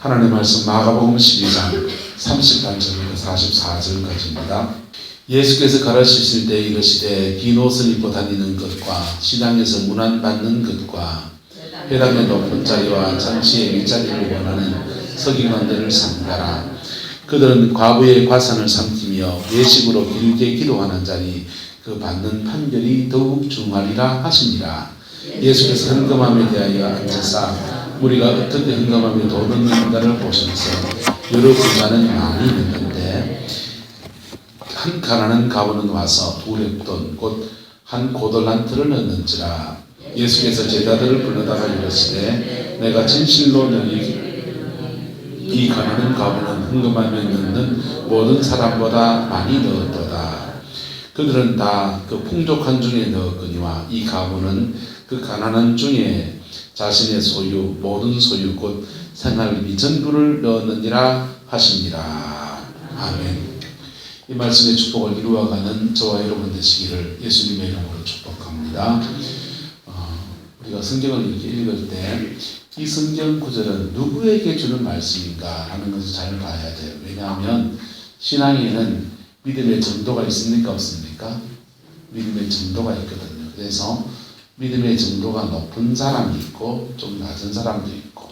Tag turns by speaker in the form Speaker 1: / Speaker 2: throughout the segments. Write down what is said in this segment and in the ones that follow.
Speaker 1: 하나님의 말씀 마가복음 12장 38절부터 44절까지입니다. 예수께서 가르치실 때 이르시되 긴 옷을 입고 다니는 것과 시장에서 문안받는 것과 회당의 높은 자리와 잔치의 윗자리를 원하는 서기관들을 삼가라. 그들은 과부의 과산을 삼키며 외식으로 길게 기도하는 자니 그 받는 판결이 더욱 중하리라 하시니라. 예수께서 헌금함에 대하여 앉으사 우리가 어떻게 헌금함에 돈 얻는가를 보셔서 여러 부자는 많이 있는데 한 가난한 가부는 와서 두 렙돈 곧 한 고들란트를 넣는지라. 예수께서 제자들을 불러다가 이르시되 내가 진실로 너희 이 가난한 가부는 헌금함에 넣는 모든 사람보다 많이 넣었도다. 그들은 다 그 풍족한 중에 넣었거니와 이 가부는 그 가난한 중에 자신의 소유 모든 소유 곧 생활비 전부를 넣었느니라 하시니라. 아멘. 이 말씀의 축복을 이루어가는 저와 여러분 되시기를 예수님의 이름으로 축복합니다. 우리가 성경을 이렇게 읽을 때 이 성경 구절은 누구에게 주는 말씀인가 하는 것을 잘 봐야 돼요. 왜냐하면 신앙에는 믿음의 정도가 있습니까? 없습니까? 믿음의 정도가 있거든요. 그래서 믿음의 정도가 높은 사람이 있고 좀 낮은 사람도 있고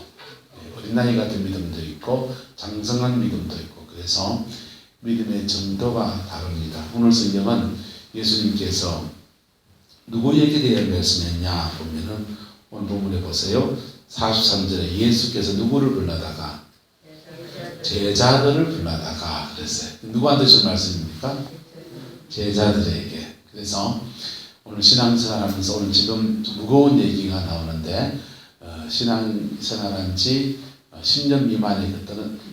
Speaker 1: 어린 나이 같은 믿음도 있고 장성한 믿음도 있고 그래서 믿음의 정도가 다릅니다. 오늘 성경은 예수님께서 누구에게 대해 말씀했냐 보면은 오늘 본문에 보세요. 43절에 예수께서 누구를 불러다가 제자들을 불러다가 그랬어요. 누구한테 준 말씀입니까? 제자들에게. 그래서 오늘 신앙생활하면서 오늘 지금 무거운 얘기가 나오는데 신앙생활한 지 10년 미만의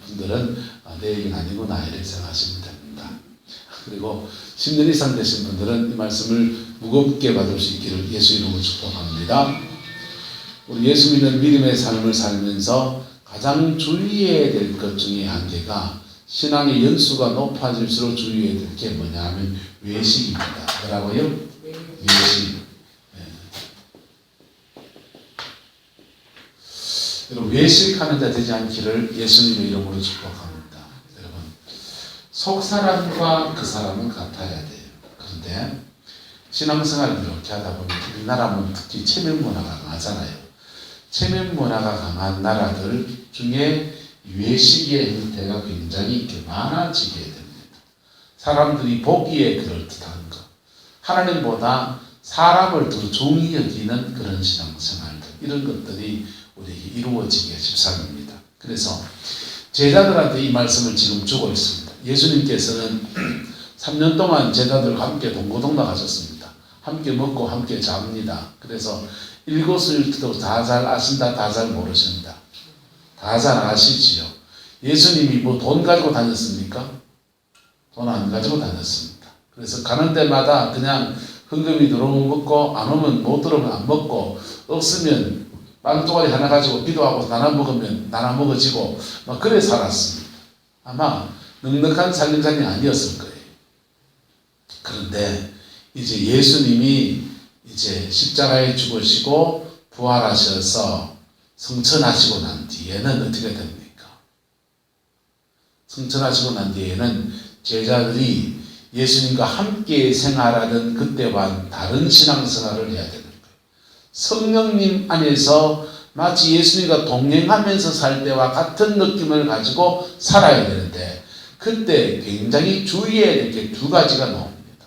Speaker 1: 분들은 내 얘기는 아니구나 이렇게 생각하시면 됩니다. 그리고 10년 이상 되신 분들은 이 말씀을 무겁게 받을 수 있기를 예수 이름으로 축복합니다. 우리 예수 믿는 믿음의 삶을 살면서 가장 주의해야 될 것 중에 한 개가 신앙의 연수가 높아질수록 주의해야 될 게 뭐냐 하면 외식입니다. 뭐라고요? 외식. 여러분 외식하는 자 되지 않기를 예수님의 이름으로 축복합니다. 여러분 속 사람과 그 사람은 같아야 돼요. 그런데 신앙생활을 이렇게 하다 보면 우리나라는 특히 체면 문화가 강하잖아요. 체면 문화가 강한 나라들 중에 외식의 형태가 굉장히 이렇게 많아지게 됩니다. 사람들이 보기에 그럴듯한 것, 하나님보다 사람을 더 중히 여기는 그런 신앙생활들, 이런 것들이 우리에게 이루어지기가 십상입니다. 그래서 제자들한테 이 말씀을 지금 주고 있습니다. 예수님께서는 3년 동안 제자들과 함께 동고동락 하셨습니다. 함께 먹고 함께 잡니다. 그래서 일거수일투족 다 잘 아신다, 다 잘 모르신다. 다 잘 아시지요. 예수님이 뭐 돈 가지고 다녔습니까? 돈 안 가지고 다녔습니다. 그래서 가는 데마다 그냥 헌금이 들어오면 먹고 안 오면 못 들어오면 안 먹고 없으면 빵 조각이 하나 가지고 기도하고 나눠 먹으면 나눠 먹어지고 막 그래 살았습니다. 아마 넉넉한 살림살이 아니었을 거예요. 그런데 이제 예수님이 이제 십자가에 죽으시고 부활하셔서 성천하시고 난 뒤에는 어떻게 됩니까? 성천하시고 난 뒤에는 제자들이 예수님과 함께 생활하던 그때와는 다른 신앙생활을 해야 되는 거예요. 성령님 안에서 마치 예수님과 동행하면서 살 때와 같은 느낌을 가지고 살아야 되는데 그때 굉장히 주의해야 될 게 두 가지가 나옵니다.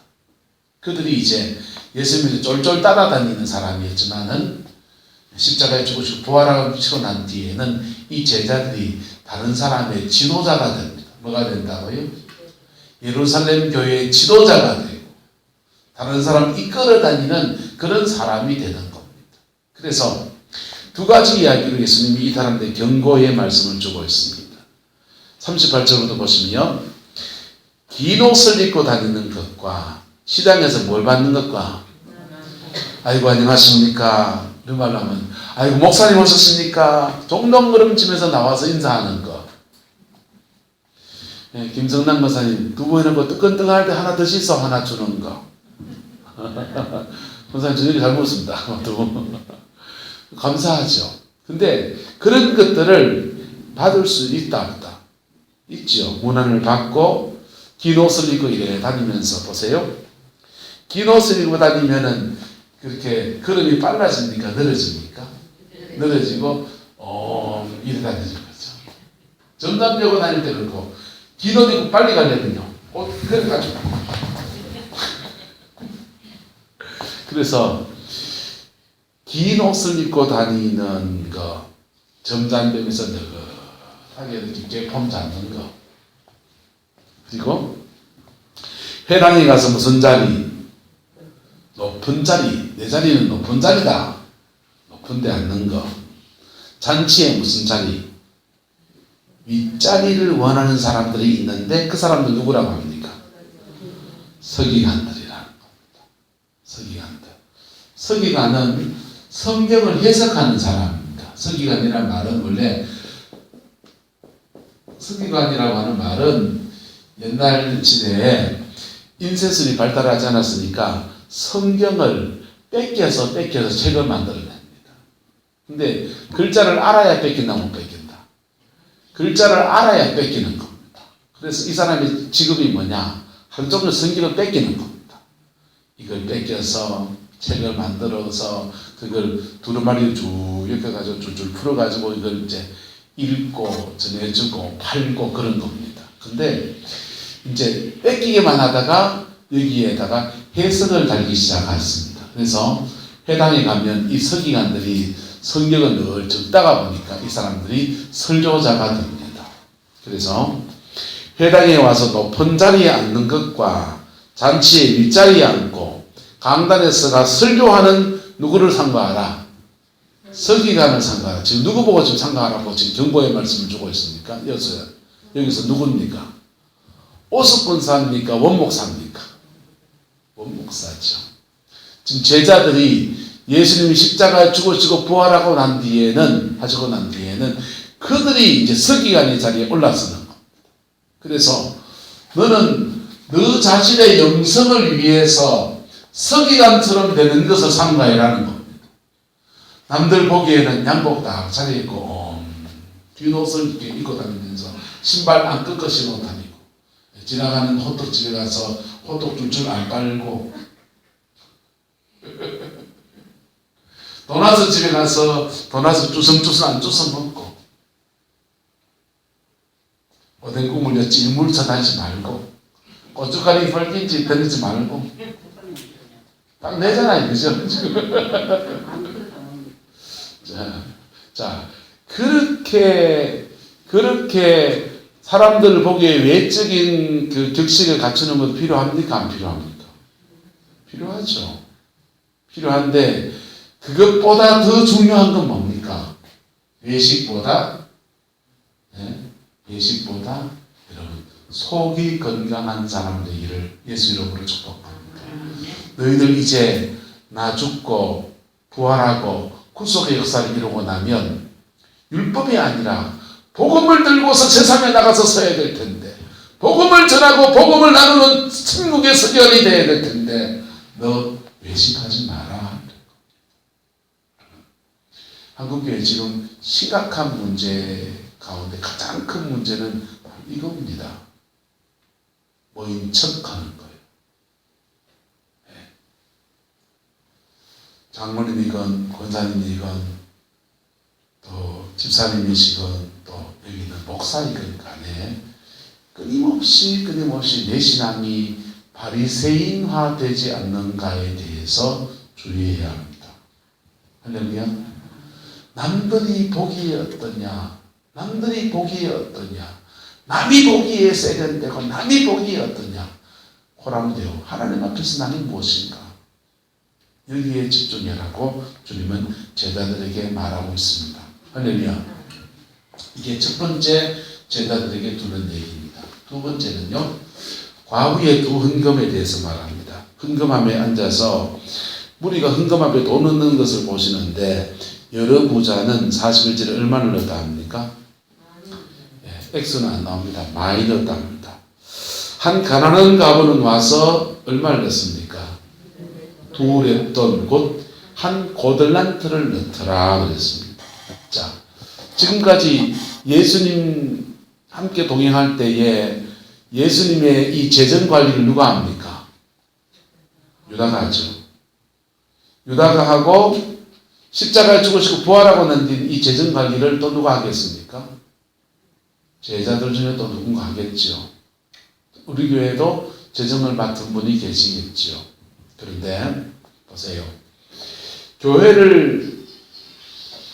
Speaker 1: 그들이 이제 예수님을 쫄쫄 따라다니는 사람이었지만은 십자가에 죽으시고 부활하시고 난 뒤에는 이 제자들이 다른 사람의 지도자가 됩니다. 뭐가 된다고요? 예루살렘 교회의 지도자가 되고 다른 사람을 이끌어 다니는 그런 사람이 되는 겁니다. 그래서 두 가지 이야기로 예수님이 이 사람들의 경고의 말씀을 주고 있습니다. 38절부터 보시면 긴 옷을 입고 다니는 것과 시장에서 뭘 받는 것과 아이고 안녕하십니까 이런 말로 하면 아이고 목사님 오셨습니까 동동그름치면서 나와서 인사하는 것. 네, 김성남 목사님 두부 이런 거 뜨끈뜨끈할 때 하나 드시소 하나 주는 거. 목사님 저녁에 잘 먹었습니다. 두부 감사하죠. 근데 그런 것들을 받을 수 있다 없다? 있죠. 문안을 받고 긴 옷을 입고 이래 다니면서 보세요. 긴 옷을 입고 다니면은 그렇게 걸음이 빨라집니까? 늘어집니까? 늘어지고 이래 다니는 거죠. 점점 배고 다닐 때 그렇고 긴 옷 입고 빨리 가려면요. 그래가지고 그래서 긴 옷을 입고 다니는 거, 점잖으면서 느긋하게 이렇게 깨폼 잡는 거, 그리고 회당에 가서 무슨 자리? 높은 자리. 내 자리는 높은 자리다. 높은 데 앉는 거. 잔치에 무슨 자리? 윗자리를 원하는 사람들이 있는데 그 사람들 누구라고 합니까? 서기관들이라는 겁니다. 서기관들. 서기관은 성경을 해석하는 사람입니다. 서기관이라는 말은 원래 서기관이라고 하는 말은 옛날 시대에 인쇄술이 발달하지 않았으니까 성경을 뺏겨서 책을 만들어냅니다. 근데 글자를 알아야 뺏긴다 못 뺏긴다. 글자를 알아야 뺏기는 겁니다. 그래서 이 사람의 직업이 뭐냐? 하루 종일 성경을 뺏기는 겁니다. 이걸 뺏겨서 책을 만들어서 그걸 두루마리를 쭉 이렇게 가지고 줄줄 풀어가지고 이걸 이제 읽고 전해주고 팔고 그런 겁니다. 근데 이제 뺏기기만 하다가 여기에다가 해석을 달기 시작했습니다. 그래서 회당에 가면 이 서기관들이 성경을 늘 적다가 보니까 이 사람들이 설교자가 됩니다. 그래서 회당에 와서 높은 자리에 앉는 것과 잔치의 윗자리에 앉고 강단에서가 설교하는 누구를 상고하라? 서기관을 상고하라. 지금 누구 보고 지금 상고하라고 지금 경고의 말씀을 주고 있습니까? 여기서 누굽니까? 오습권사입니까? 원목사입니까? 원목사죠. 지금 제자들이 예수님이 십자가에 죽으시고 부활하고 난 뒤에는 그들이 이제 서기관의 자리에 올라서는 겁니다. 그래서 너는 너 자신의 영성을 위해서 서기관처럼 되는 것을 삼가해라는 겁니다. 남들 보기에는 양복 딱 차려입고 긴 옷을 이렇게 입고 다니면서 신발 안 꺾어 신고 다니고 지나가는 호떡집에 가서 호떡 줄줄 안 빨고 도나스 집에 가서 도나스 주섬주섬 안 주워 먹고 오뎅 국물 찔물 쳐다니지 말고 고춧가루 벌긴지 던지지 말고 딱 내잖아요. 그죠? 자, 그렇게 사람들을 보기에 외적인 그 격식을 갖추는 것도 필요합니까? 안 필요합니까? 필요하죠. 필요한데 그것보다 더 중요한 건 뭡니까? 외식보다 여러분 속이 건강한 사람 되기를 예수 이름으로 축복합니다. 너희들 이제 나 죽고 부활하고 구속의 역사를 이루고 나면 율법이 아니라 복음을 들고서 세상에 나가서 서야 될 텐데 복음을 전하고 복음을 나누는 천국의 서결이 되어야 될 텐데 너 외식하지 마라. 한국교회 지금 심각한 문제 가운데 가장 큰 문제는 이겁니다. 모인 척하는 거예요. 장모님이건 권사님이건 또 집사님이시건 또 여기는 목사이건 간에 끊임없이 내 신앙이 바리새인화 되지 않는가에 대해서 주의해야 합니다. 할렐루야. 남들이 보기에 어떠냐, 남이 보기에 세련되고 남이 보기에 어떠냐, 호람되어 하나님 앞에서 나는 무엇인가, 여기에 집중해라고 주님은 제자들에게 말하고 있습니다. 할렐루야. 이게 첫 번째 제자들에게 두는 얘기입니다. 두 번째는요, 과부의 두 헌금에 대해서 말합니다. 헌금함에 앉아서 무리가 헌금함에 돈 넣는 것을 보시는데 여러 부자는 41절에 얼마를 넣었다 합니까? X는 안 나옵니다. 많이 넣었다 합니다. 한 가난한 가부는 와서 얼마를 넣습니까? 2렙돈 곧 한 고들란트를 넣더라 그랬습니다. 자, 지금까지 예수님 함께 동행할 때에 예수님의 이 재정 관리를 누가 합니까? 유다가 하죠. 유다가 하고 십자가에 죽으시고 부활하고 난 뒤 이 재정 관리를 또 누가 하겠습니까? 제자들 중에 또 누군가 하겠죠. 우리 교회도 재정을 맡은 분이 계시겠죠. 그런데 보세요. 교회를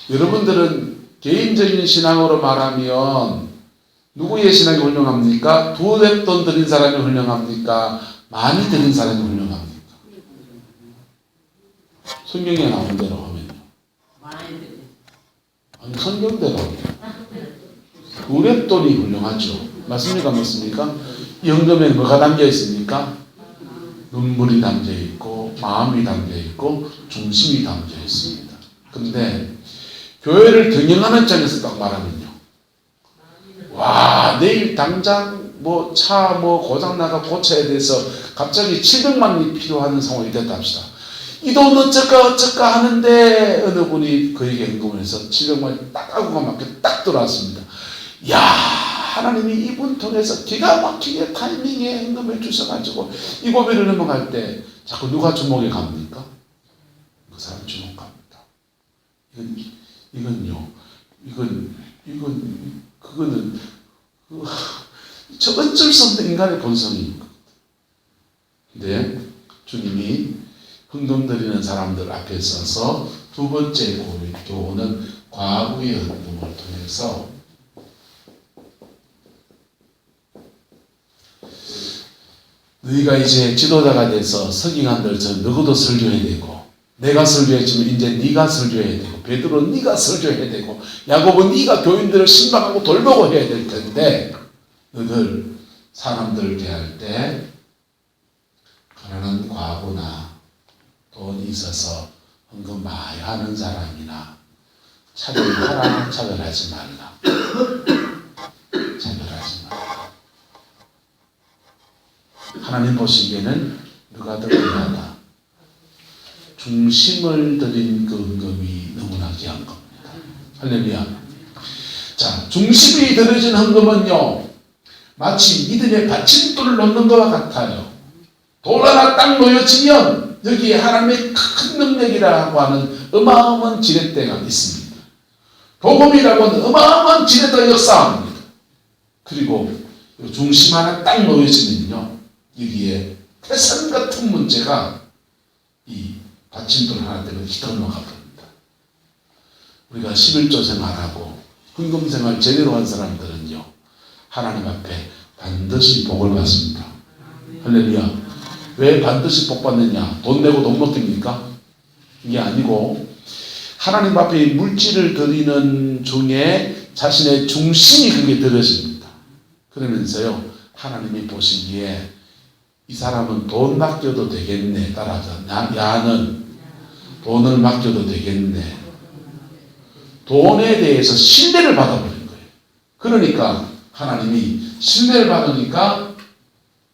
Speaker 1: 여러분들은 개인적인 신앙으로 말하면 누구의 신앙이 훌륭합니까? 두 랩돈 드린 사람이 훌륭합니까? 많이 드린 사람이 훌륭합니까? 성경에 나온 대로 하면요. 아니, 성경대로 두 랩돈이 훌륭하죠. 맞습니까? 맞습니까? 이 헌금에 뭐가 담겨 있습니까? 눈물이 담겨 있고 마음이 담겨 있고 중심이 담겨 있습니다. 그런데 교회를 경영하는 입장에서 딱 말하면요. 와, 내일 당장 뭐 차 고장나가 고쳐야 돼서 갑자기 700만 원이 필요한 상황이 됐다 합시다. 이 돈 어쩔까 하는데 어느 분이 그에게 헌금을 해서 700만 원이 딱 하고가 맞게 딱 들어왔습니다. 야, 하나님이 이분 통해서 기가 막히게 타이밍에 헌금을 주셔가지고 이 고비를 넘어갈 때 자꾸 누가 주목에 갑니까? 그 사람 주목합니다. 그거는 저 어쩔 수 없는 인간의 본성입니다. 근데 주님이 헌금 드리는 사람들 앞에 서서 두 번째 교훈은 과부의 헌금을 통해서 너희가 이제 지도자가 돼서 서기관들처럼 누구도 설교해야 되고 내가 설교했지만 이제 네가 설교해야 되고 베드로는 네가 설교해야 되고 야고보는 네가 교인들을 신방하고 돌보고 해야 될 텐데 너희들 사람들 대할 때 가난한 과부나 돈이 있어서 헌금 많이 하는 사람이나 차별하라 차별하지 말라. 차별하지 말라. 하나님 보시기에는 누가 더 귀하다. 중심을 들인 그 헌금이 너무나 귀한 겁니다. 할렐루야. 자, 중심이 들어진 헌금은요, 마치 믿음의 받침돌을 넣는 것과 같아요. 돌 하나 딱 놓여지면 여기에 하나님의 큰 능력이라고 하는 어마어마한 지렛대가 있습니다. 복음이라고 하는 어마어마한 지렛대가 역사합니다. 그리고 중심 하나 딱 놓여지면요, 여기에 태산 같은 문제가 이 받침돌 하나 때문에 휘둘러가 버립니다. 우리가 11조 생활하고 헌금 생활 제대로 한 사람들은요, 하나님 앞에 반드시 복을 받습니다. 할렐루야. 왜 반드시 복 받느냐? 돈 내고 돈 먹깁니까? 이게 아니고 하나님 앞에 물질을 드리는 중에 자신의 중심이 그게 들어집니다. 그러면서요, 하나님이 보시기에 이 사람은 돈 맡겨도 되겠네. 따라서 야는 돈을 맡겨도 되겠네. 돈에 대해서 신뢰를 받아버린 거예요. 그러니까 하나님이 신뢰를 받으니까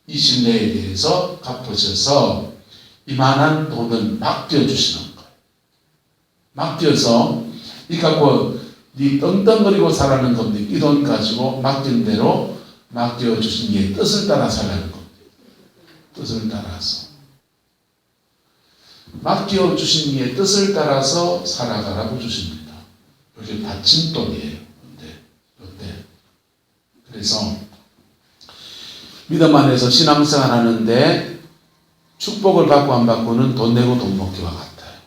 Speaker 1: 이 신뢰에 대해서 갚으셔서 이만한 돈을 맡겨주시는 거예요. 맡겨서 이 갖고 네 떵떵거리고 살아가는 겁니다. 이 돈 가지고 맡긴 대로 맡겨주신 이의 뜻을 따라 살라는 겁니다. 뜻을 따라서 맡겨주신 이의 뜻을 따라서 살아가라고 주십니다. 이게 받침돌이에요. 그래서 믿음 안에서 신앙생활 하는데 축복을 받고 안 받고는 돈 내고 돈 먹기와 같아요.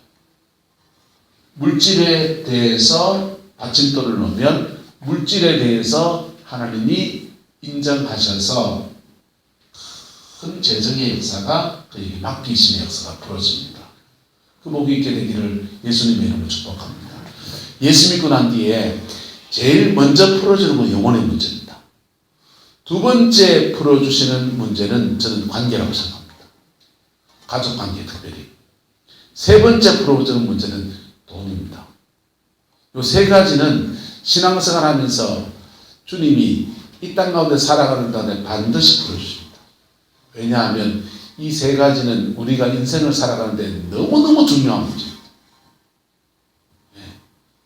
Speaker 1: 물질에 대해서 받침돌을 놓으면 물질에 대해서 하나님이 인정하셔서 큰 재정의 역사가 그에게 맡기심의 역사가 벌어집니다. 그 복이 있게 되기를 예수님의 이름으로 축복합니다. 예수 믿고 난 뒤에 제일 먼저 풀어지는 건 영혼의 문제입니다. 두 번째 풀어주시는 문제는 저는 관계라고 생각합니다. 가족관계 특별히. 세 번째 풀어주는 문제는 돈입니다. 이 세 가지는 신앙생활 하면서 주님이 이 땅 가운데 살아가는 동안에 반드시 풀어주십니다. 왜냐하면 이 세 가지는 우리가 인생을 살아가는데 너무너무 중요한 문제입니다.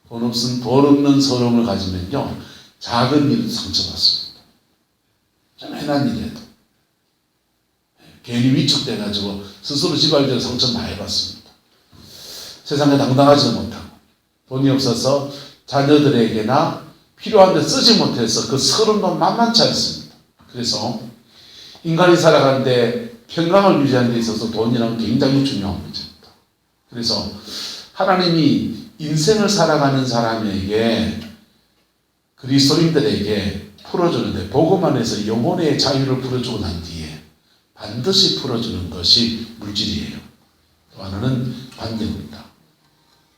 Speaker 1: 돈 없는 서러움을 가지면요, 작은 일도 상처받습니다. 좀 흔한 일에도. 괜히 위축돼가지고 스스로 지발적으로 상처 많이 받습니다. 세상에 당당하지 못하고 돈이 없어서 자녀들에게나 필요한 데 쓰지 못해서 그 서름도 만만치 않습니다. 그래서 인간이 살아가는데 평강을 유지하는 데 있어서 돈이란 굉장히 중요한 문제입니다. 그래서 하나님이 인생을 살아가는 사람에게 그리스도인들에게 풀어주는데 복음 안에서 영혼의 자유를 풀어주고 난 뒤에 반드시 풀어주는 것이 물질이에요. 또 하나는 관계입니다.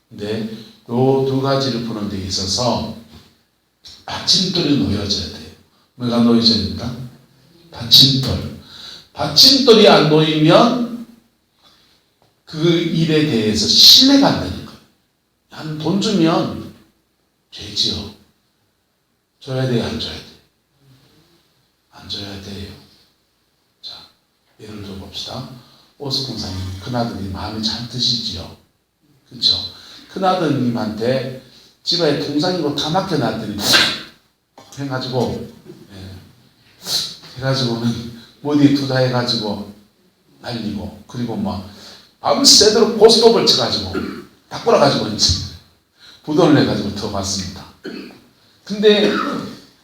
Speaker 1: 근데 이 두 가지를 푸는 데 있어서 받침돌이 놓여져야 돼요. 뭐가 놓여져야 됩니까? 받침돌. 받침돌이 안 놓이면 그 일에 대해서 신뢰가 안 되는 거예요. 한 돈 주면 죄지요. 줘야 돼요, 안 줘야 돼요? 안 줘야 돼요. 자, 예를 들어 봅시다. 오스공사님, 큰아드님 마음에 잘 드시지요? 그렇죠? 큰아드님한테 집에 통장이고 다 맡겨놨더니 해가지고 해가지고는 어디에 투자해가지고 날리고 그리고 막 밤새도록 고스톱을 쳐가지고 다 꼬라가지고 이제 부도를 내가지고 들어갔습니다. 근데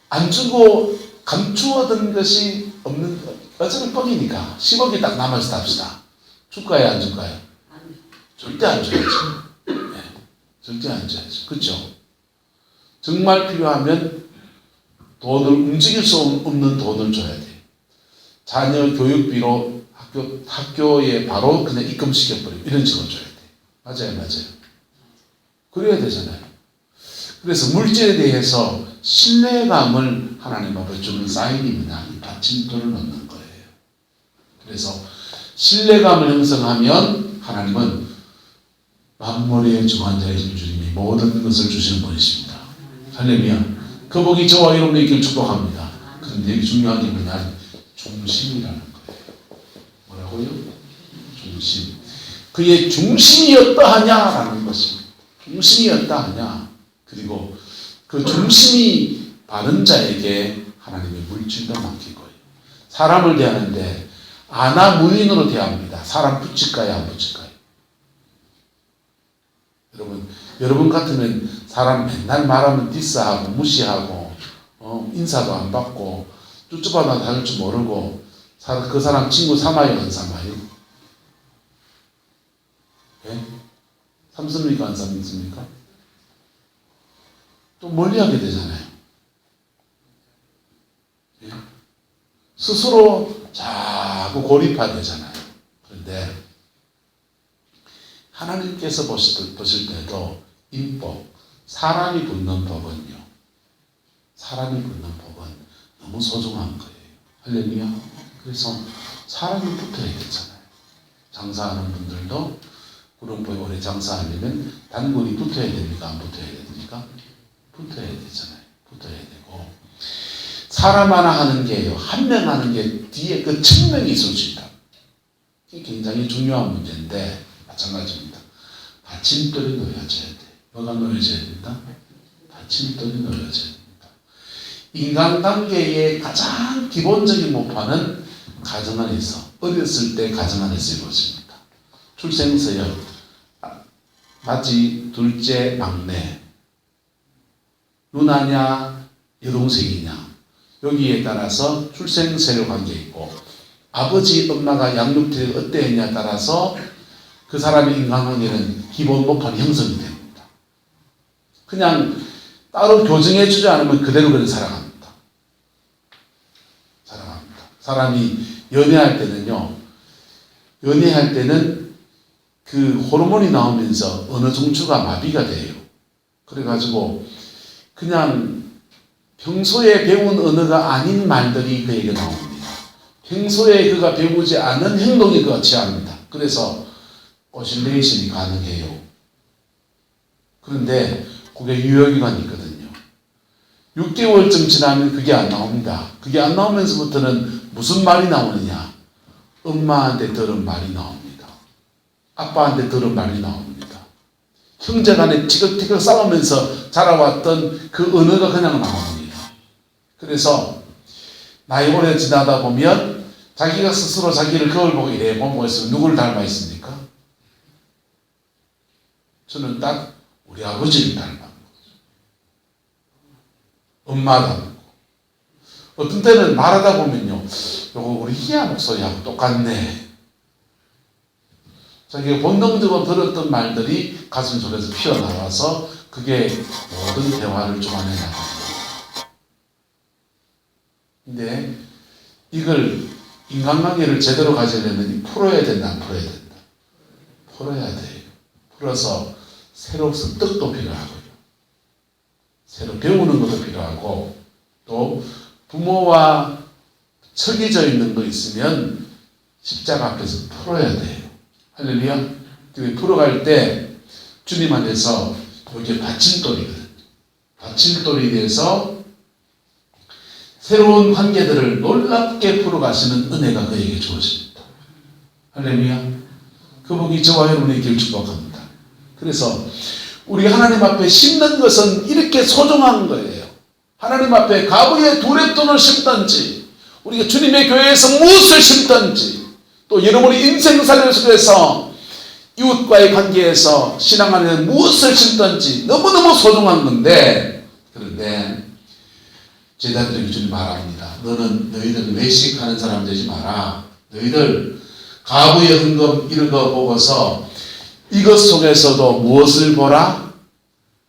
Speaker 1: 안 주고 감추어둔 것이 없는 어차피 뻥이니까 10억이 딱 남아있다 합시다. 줄까요, 안 줄까요? 절대 안 줘야죠. 절대 안 줘야죠. 그렇죠? 정말 필요하면 돈을 움직일 수 없는 돈을 줘야 돼요. 자녀 교육비로 학교에 바로 그냥 입금시켜버리고 이런 식으로 줘야 돼요. 맞아요, 맞아요. 그래야 되잖아요. 그래서 물질에 대해서 신뢰감을 하나님 앞에 주는 사인입니다. 이 받침돌을 넣는 거예요. 그래서 신뢰감을 형성하면 하나님은 만물의 주관자이신 주님이 모든 것을 주시는 분이십니다. 할렐루야. 그 복이 저와 여러분의 있기를 축복합니다. 그런데 여기 중요한 게 뭐냐? 중심이라는 거예요. 뭐라고요? 중심. 그의 중심이 어떠하냐라는 것입니다. 중심이 어떠하냐. 그리고 그 중심이 바른 자에게 하나님의 물질도 맡기고요. 사람을 대하는데 아나무인으로 대합니다. 사람 붙일까요, 안 붙일까요? 여러분 같으면 사람 맨날 말하면 디스하고 무시하고 인사도 안 받고 쭈쭈바나 다닐 줄 모르고 그 사람 친구 삼아요, 안 삼아요? 네? 삼습니까, 안 삼습니까? 또 멀리하게 되잖아요. 네? 스스로 자꾸 고립하되잖아요. 그런데 하나님께서 보실 때도 인법, 사람이 붙는 법은요. 사람이 붙는 법은 너무 소중한 거예요. 할렐루야. 그래서 사람이 붙어야 되잖아요. 장사하는 분들도 구름포에 오래 장사하려면 단골이 붙어야 됩니까? 안 붙어야 됩니까? 붙어야 되잖아요. 붙어야 되고 사람 하나 하는 게요. 한 명 하는 게 뒤에 그 1000명이 있을 수 있다. 이게 굉장히 중요한 문제인데 마찬가지입니다. 받침돌이 놓여져야 돼. 뭐가 놓여져야 된다? 받침돌이 놓여져야 됩니다. 인간관계의 가장 기본적인 모판은 가정 안에서 어렸을 때 가정 안에서 이루어집니다. 출생서열 마치 둘째 막내 누나냐 여동생이냐 여기에 따라서 출생세력 관계 있고 아버지 엄마가 양육태가 어땠냐에 따라서 그 사람의 인간관계는 기본 모판이 형성이 됩니다. 그냥 따로 교정해 주지 않으면 그대로 살아갑니다. 살아갑니다. 사람이 연애할 때는요. 연애할 때는 그 호르몬이 나오면서 언어 중추가 마비가 돼요. 그래가지고 그냥 평소에 배운 언어가 아닌 말들이 그에게 나옵니다. 평소에 그가 배우지 않은 행동이 그가 취합니다. 그래서 오실레이션이 가능해요. 그런데 그게 유효기간이 있거든요. 6개월쯤 지나면 그게 안 나옵니다. 그게 안 나오면서부터는 무슨 말이 나오느냐? 엄마한테 들은 말이 나옵니다. 아빠한테 들은 말이 나옵니다. 형제간에 티격태격 싸우면서 자라왔던 그 언어가 그냥 나옵니다. 그래서 나이 오래 지나다 보면 자기가 스스로 자기를 거울 보고 이래 보고 있으면 누구를 닮아 있습니까? 저는 딱 우리 아버지를 닮은 거죠. 엄마 닮고. 어떤 때는 말하다 보면요, 요거 우리 희야 목소리하고 똑같네. 자기가 본능적으로 들었던 말들이 가슴 속에서 피어나와서 그게 모든 대화를 좀 안에 나갑니다. 근데 이걸 인간관계를 제대로 가져야되면 풀어야 된다, 안 풀어야 된다? 풀어야 돼요. 풀어서 새로 습득도 필요하고요. 새로 배우는 것도 필요하고, 또 부모와 척이져 있는 거 있으면 십자가 앞에서 풀어야 돼요. 할렐루야. 풀어갈 때 주님 안에서 이게 받침돌이거든요. 받침돌이 돼서 새로운 관계들을 놀랍게 풀어가시는 은혜가 그에게 주어집니다. 할렐루야. 그 복이 저와 여러분에게 축복합니다. 그래서 우리 하나님 앞에 심는 것은 이렇게 소중한 거예요. 하나님 앞에 가부에 두레돈을 심든지, 우리가 주님의 교회에서 무엇을 심든지, 또 여러분의 인생사를 속에서 이웃과의 관계에서 신앙 안에 무엇을 심든지 너무너무 소중한 건데, 그런데 제자들에게 주님 말합니다. 너희들 외식하는 사람 되지 마라. 너희들 가부의 헌금 이런 거 보고서 이것 속에서도 무엇을 보라?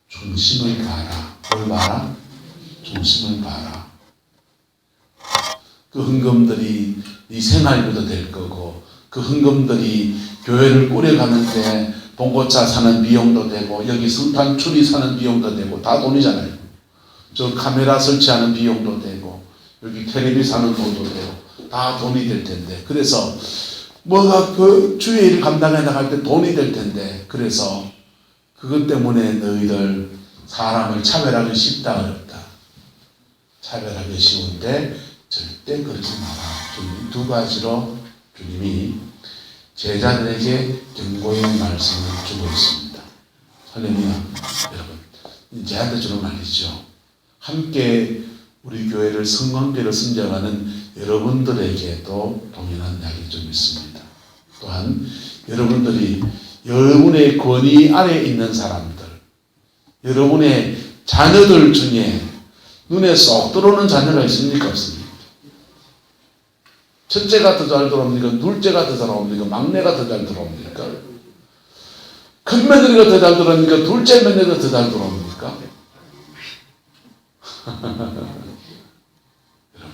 Speaker 1: 중심을 봐라. 뭘 봐라? 중심을 봐라. 그 헌금들이 네 생활비도 될 거고, 그 헌금들이 교회를 꾸려가는데 봉고차 사는 비용도 되고, 여기 성탄 추리 사는 비용도 되고, 다 돈이잖아요. 저 카메라 설치하는 비용도 되고, 여기 텔레비 사는 돈도 되고, 다 돈이 될 텐데, 그래서 뭐가 그 주의 일을 감당해 나갈 때 돈이 될 텐데, 그래서 그것 때문에 너희들 사람을 차별하기 쉽다 어렵다. 차별하기 쉬운데 절대 그러지 마라. 주님 두 가지로 주님이 제자들에게 경고의 말씀을 주고 있습니다. 할렐루야. 여러분, 저한테 주는 말이죠. 함께 우리 교회를 성관계로 선정하는 여러분들에게도 동일한 이야기 좀 있습니다. 또한 여러분들이 여러분의 권위 아래 있는 사람들, 여러분의 자녀들 중에 눈에 쏙 들어오는 자녀가 있습니까? 없습니까? 첫째가 더 잘 들어옵니까? 둘째가 더 잘 들어옵니까? 막내가 더 잘 들어옵니까? 큰 며느리가 더 잘 들어옵니까? 둘째 며느리가 더 잘 들어옵니까? 여러분,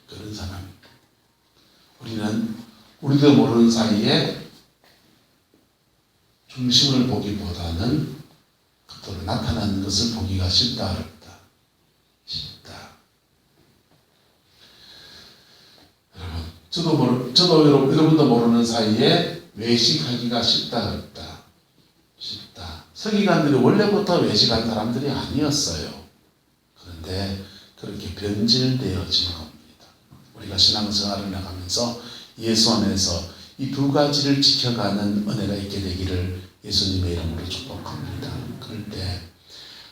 Speaker 1: 그런 사람, 우리도 모르는 사이에 중심을 보기보다는 그대로 나타나는 것을 보기가 쉽다 어렵다. 쉽다. 여러분, 저도 여러분도 모르는 사이에 외식하기가 쉽다 어렵다. 쉽다. 서기관들이 원래부터 외식한 사람들이 아니었어요. 그런데 그렇게 변질되어진 겁니다. 우리가 신앙생활을 나가면서 예수 안에서 이 두 가지를 지켜가는 은혜가 있게 되기를 예수님의 이름으로 축복합니다. 그럴 때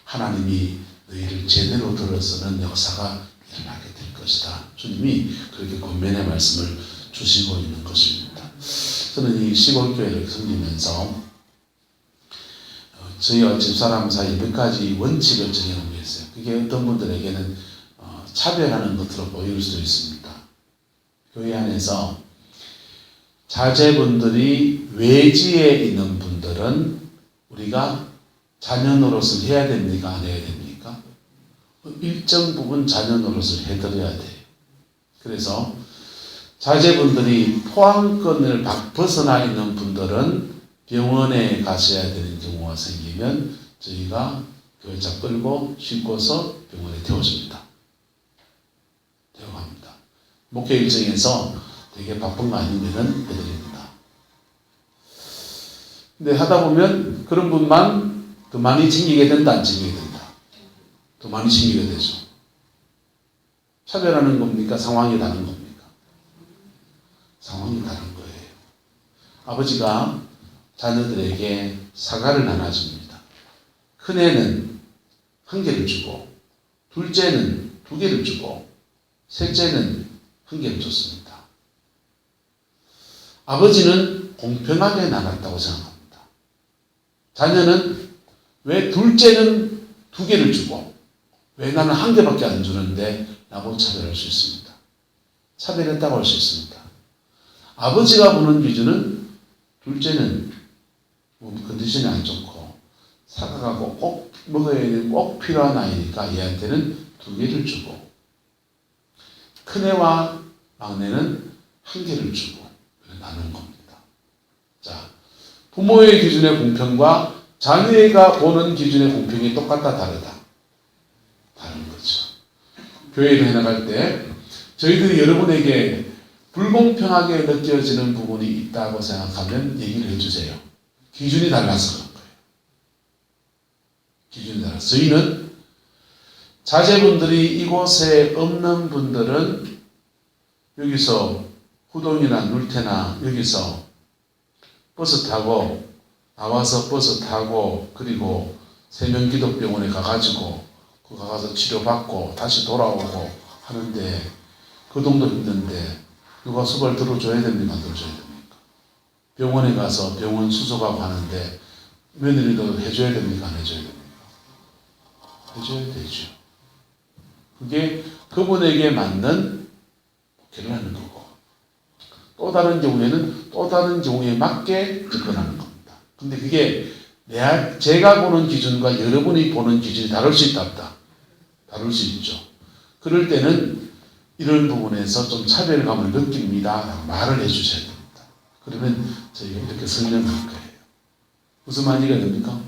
Speaker 1: 하나님이 너희를 제대로 들어서는 역사가 일어나게 될 것이다. 주님이 그렇게 권면의 말씀을 주시고 있는 것입니다. 저는 이 시골교회를 섬기면서 저희와 집사람 사이 몇 가지 원칙을 정해놓은 게 있어요. 그게 어떤 분들에게는 차별하는 것으로 보일 수도 있습니다. 교회 안에서 자제분들이 외지에 있는 분들은 우리가 자녀 노릇을 해야 됩니까? 안 해야 됩니까? 일정 부분 자녀 노릇을 해드려야 돼요. 그래서 자제분들이 포항권을 벗어나 있는 분들은 병원에 가셔야 되는 경우가 생기면 저희가 교회차 끌고 싣고서 병원에 태워줍니다. 태워갑니다. 목회 일정에서 되게 바쁜 거 아니면은 해드립니다. 근데 하다 보면 그런 분만 더 많이 챙기게 된다, 안 챙기게 된다? 더 많이 챙기게 되죠. 차별하는 겁니까? 상황이 다른 겁니까? 상황이 다른 거예요. 아버지가 자녀들에게 사과를 나눠줍니다. 큰애는 한 개를 주고 둘째는 2개를 주고 셋째는 1개를 줬습니다. 아버지는 공평하게 나눴다고 생각합니다. 자녀는 왜 둘째는 2개를 주고 왜 나는 1개밖에 안 주는데 라고 차별할 수 있습니다. 차별했다고 할 수 있습니다. 아버지가 보는 기준은 둘째는 컨디션이 안 좋고 사과하고 꼭 먹어야 되는 꼭 필요한 아이니까 얘한테는 2개를 주고 큰애와 막내는 1개를 주고 나눈 겁니다. 자, 부모의 기준의 공평과 자녀가 보는 기준의 공평이 똑같다 다르다? 다른 거죠. 교회를 해나갈 때 저희들이 여러분에게 불공평하게 느껴지는 부분이 있다고 생각하면 얘기를 해주세요. 기준이 달라서 그런 거예요. 기준이 달라서. 저희는 자제분들이 이곳에 없는 분들은 여기서 후동이나 눌테나 여기서 버스 타고 나와서 버스 타고 그리고 세명기독병원에 가가지고 그 가서 치료받고 다시 돌아오고 하는데 그 정도 힘든데 누가 수발 들어줘야 됩니까? 들어줘야 됩니까? 병원에 가서 병원 수속하고 하는데 며느리도 해줘야 됩니까? 안 해줘야 됩니까? 해줘야 되죠. 그게 그분에게 맞는 복귀를 하는 거고 또 다른 경우에는 또 다른 경우에 맞게 접근하는 겁니다. 근데 그게 제가 보는 기준과 여러분이 보는 기준이 다를 수 있다 없다? 다를 수 있죠. 그럴 때는 이런 부분에서 좀 차별감을 느낍니다. 말을 해주셔야 됩니다. 그러면 저희가 이렇게 설명할 거예요. 무슨 말이가 됩니까?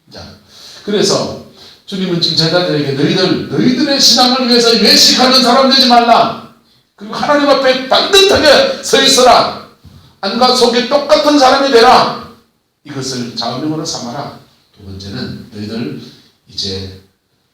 Speaker 1: 자, 그래서 주님은 지금 제자들에게 너희들의 신앙을 위해서 외식하는 사람 되지 말라. 그리고 하나님 앞에 반듯하게 서 있어라. 안과 속이 똑같은 사람이 되라. 이것을 좌우명으로 삼아라. 두 번째는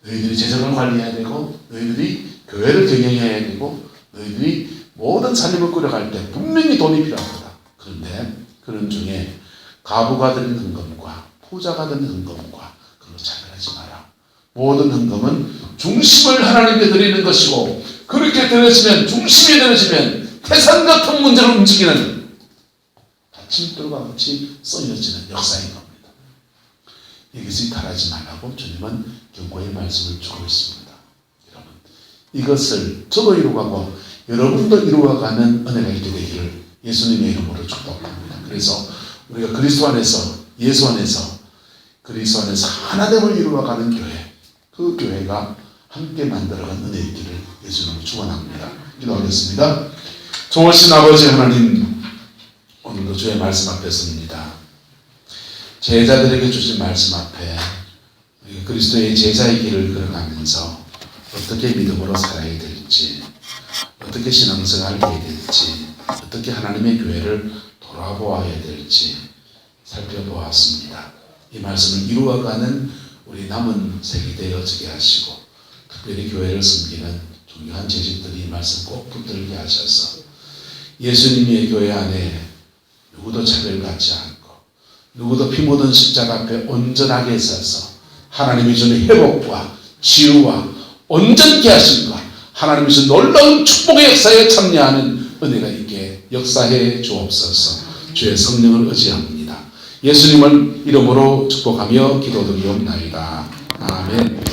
Speaker 1: 너희들이 재정을 관리해야 되고 너희들이 교회를 경영해야 되고 너희들이 모든 살림을 꾸려갈 때 분명히 돈이 필요하다. 그런데 그런 중에 가부가 드린 헌금과 포자가 드린 헌금과 그걸로 차별하지 마라. 모든 헌금은 중심을 하나님께 드리는 것이고 그렇게 들어지면 중심이 들어지면 태산 같은 문제를 움직이는 받침돌과 같이 쏘여지는 역사인 겁니다. 이것이 달하지 말라고 주님은 경고의 말씀을 주고 있습니다. 여러분, 이것을 저도 이루어가고 여러분도 이루어가는 은혜가 있게 되기를 예수님의 이름으로 축복합니다. 그래서 우리가 그리스도 안에서 예수 안에서 그리스도 안에서 하나됨을 이루어가는 교회, 그 교회가 함께 만들어간 은혜 있기를 예수님으로 축원합니다. 기도하겠습니다. 좋으신 아버지 하나님, 오늘도 주의 말씀 앞에 섭니다. 제자들에게 주신 말씀 앞에 그리스도의 제자의 길을 걸어가면서 어떻게 믿음으로 살아야 될지, 어떻게 신앙생활을 해야 될지, 어떻게 하나님의 교회를 돌아보아야 될지 살펴보았습니다. 이 말씀을 이루어가는 우리 남은 세기 되어지게 하시고 특별히 교회를 섬기는 중요한 재직들이 이 말씀 꼭 붙들게 하셔서 예수님의 교회 안에 누구도 차별받지 않고 누구도 피 묻은 십자가 앞에 온전하게 서서 하나님이 주는 회복과 치유와 온전케 하심과 하나님이 주는 놀라운 축복의 역사에 참여하는 은혜가 있게 역사해 주옵소서. 주의 성령을 의지합니다. 예수님을 이름으로 축복하며 기도드리옵나이다. 아멘.